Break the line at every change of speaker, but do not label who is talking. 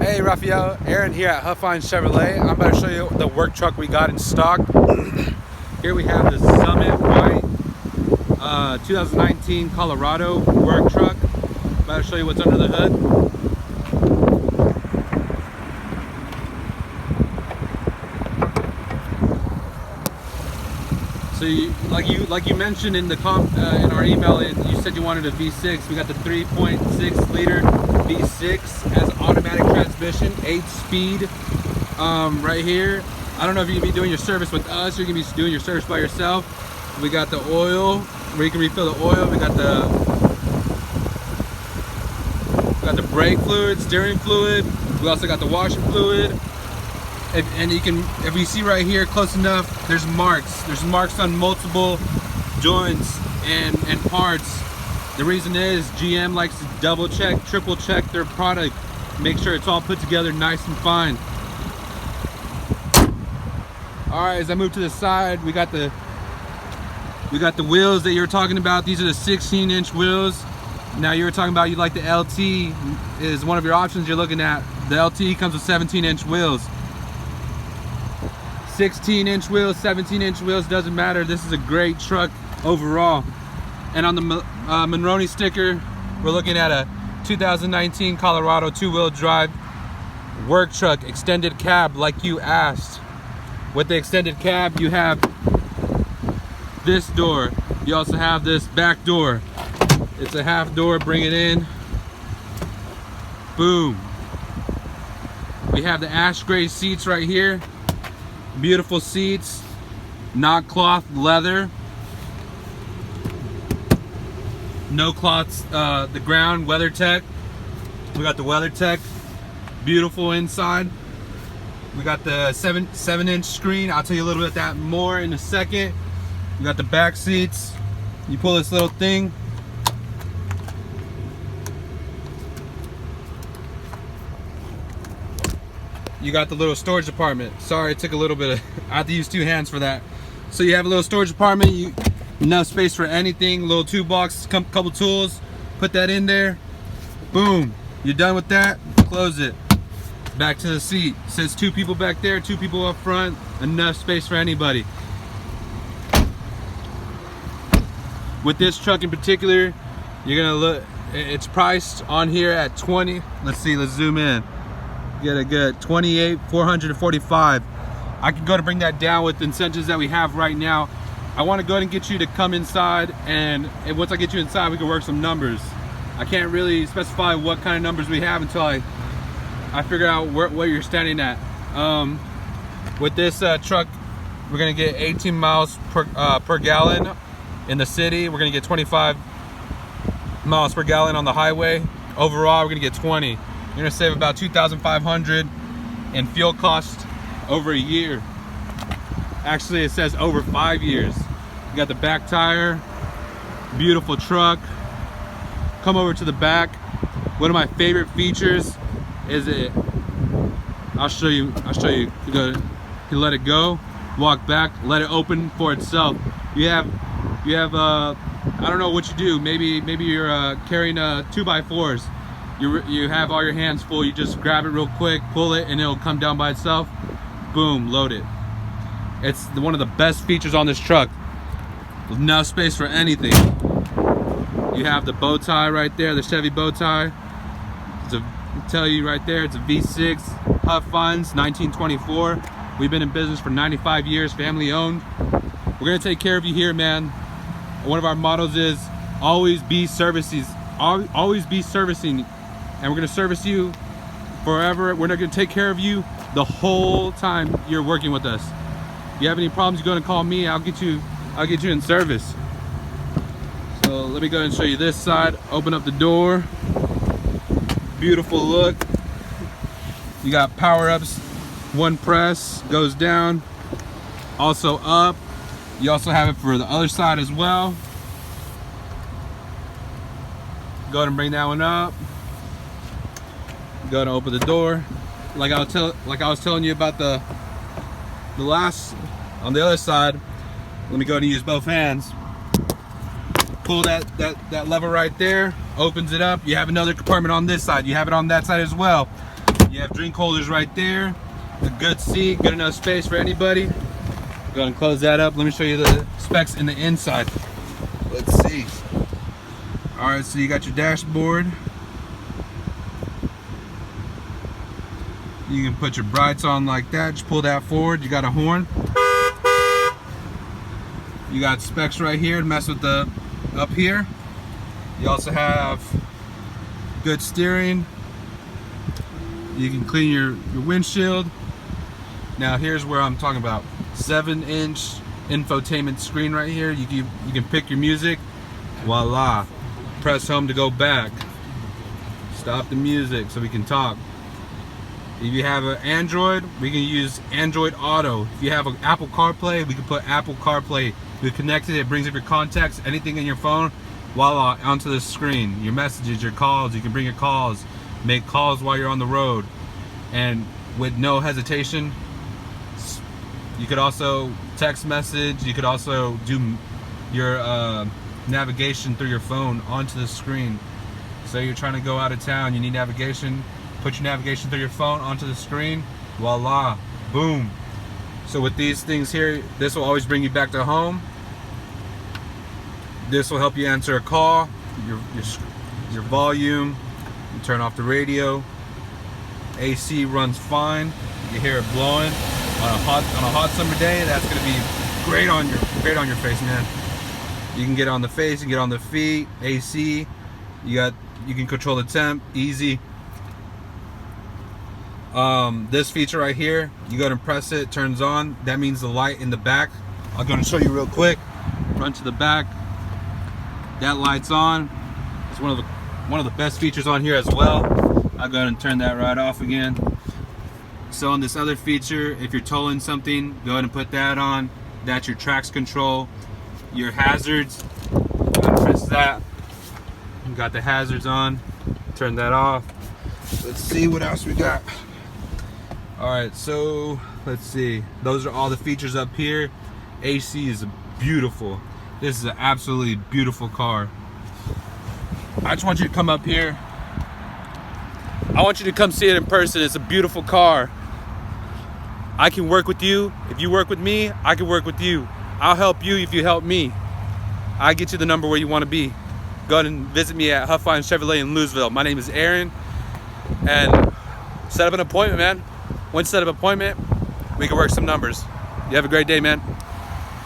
Hey Rafael, Aaron here at FE9-Federal. I'm about to show you the work truck we got in stock. Here we have the Summit White 2019 Colorado work truck. I'm about to show you what's under the hood. So like you mentioned in the in our email, you said you wanted a V6. We got the 3.6 liter V6 as automatic transmission, 8-speed, right here. I don't know if you're gonna be doing your service with us, or you're gonna be doing your service by yourself. We got the oil where you can refill the oil. We got the brake fluid, steering fluid. We also got the washing fluid. And you can, if you see right here close enough, there's marks. There's marks on multiple joints and parts. The reason is GM likes to double check, triple check their product, make sure it's all put together nice and fine. All right, as I move to the side, we got the wheels that you were talking about. These are the 16-inch wheels. Now you were talking about you like the LT is one of your options you're looking at. The LT comes with 17-inch wheels. 16-inch wheels, 17-inch wheels, doesn't matter. This is a great truck overall. And on the Monroney sticker, we're looking at a 2019 Colorado two-wheel drive work truck, extended cab like you asked. With the extended cab, you have this door. You also have this back door. It's a half door, bring it in. Boom. We have the ash gray seats right here. Beautiful seats, not cloth, leather. No cloths, the ground, WeatherTech. We got the WeatherTech, beautiful inside. We got the 7-inch screen. I'll tell you a little bit that more in a second. We got the back seats. You pull this little thing. You got the little storage department. Sorry, it took a little bit of, I have to use two hands for that. So you have a little storage department, enough space for anything, little toolbox, couple tools, put that in there. Boom, you're done with that, close it. Back to the seat. It says 2 people back there, 2 people up front, enough space for anybody. With this truck in particular, you're gonna look, it's priced on here at 20, let's zoom in. Get a good 28,445. I can go to bring that down with the incentives that we have right now. I want to go ahead and get you to come inside, and once I get you inside, we can work some numbers. I can't really specify what kind of numbers we have until I figure out where you're standing at. With this truck, we're gonna get 18 miles per gallon in the city. We're gonna get 25 miles per gallon on the highway. Overall, we're gonna get 20. You're gonna save about $2,500 in fuel cost over a year. Actually, it says over 5 years. You got the back tire, beautiful truck. Come over to the back. One of my favorite features is it. I'll show you. You let it go, walk back, let it open for itself. You have. I don't know what you do. Maybe you're carrying 2x4s. You have all your hands full, you just grab it real quick, pull it, and it'll come down by itself. Boom, load it. It's one of the best features on this truck. Enough space for anything. You have the bow tie right there, the Chevy bow tie. I'll tell you right there, it's a V6, Huff Funds, 1924. We've been in business for 95 years, family owned. We're gonna take care of you here, man. One of our mottos is always be servicing. Always be servicing. And we're gonna service you forever. We're not gonna take care of you the whole time you're working with us. If you have any problems, you're gonna call me. I'll get you in service. So let me go ahead and show you this side. Open up the door. Beautiful look. You got power ups. One press goes down. Also up. You also have it for the other side as well. Go ahead and bring that one up. Go ahead and open the door. Like I was telling you about the last on the other side. Let me go ahead and use both hands. Pull that lever right there, opens it up. You have another compartment on this side. You have it on that side as well. You have drink holders right there. A good seat, good enough space for anybody. Go ahead and close that up. Let me show you the specs in the inside. Let's see. All right, so you got your dashboard. You can put your brights on like that. Just pull that forward. You got a horn. You got specs right here to mess with the up here. You also have good steering. You can clean your windshield. Now here's where I'm talking about. 7-inch infotainment screen right here. You can pick your music. Voila. Press home to go back. Stop the music so we can talk. If you have an Android, we can use Android Auto. If you have an Apple CarPlay, we can put Apple CarPlay. We connect it brings up your contacts, anything in your phone, voila, onto the screen. Your messages, your calls, you can bring your calls, make calls while you're on the road. And with no hesitation, you could also text message, you could also do your navigation through your phone onto the screen. So you're trying to go out of town, you need navigation, put your navigation through your phone onto the screen, voila, boom. So with these things here, this will always bring you back to home. This will help you answer a call, your volume, you turn off the radio. AC runs fine. You hear it blowing on a hot summer day. That's gonna be great on your face, man. You can get on the face, you can get on the feet. AC, you can control the temp, easy. This feature right here, you go and press it, turns on. That means the light in the back. I'm going to show you real quick. Front to the back, that light's on. It's one of the best features on here as well. I'll go ahead and turn that right off again. So on this other feature, if you're towing something, go ahead and put that on. That's your traction control, your hazards. Press that. You got the hazards on. Turn that off. Let's see what else we got. All right, so let's see. Those are all the features up here. AC is beautiful. This is an absolutely beautiful car. I just want you to come up here. I want you to come see it in person. It's a beautiful car. I can work with you. If you work with me, I can work with you. I'll help you if you help me. I'll get you the number where you want to be. Go ahead and visit me at Huffine Chevrolet in Louisville. My name is Aaron. And set up an appointment, man. Once you set up an appointment, we can work some numbers. You have a great day, man.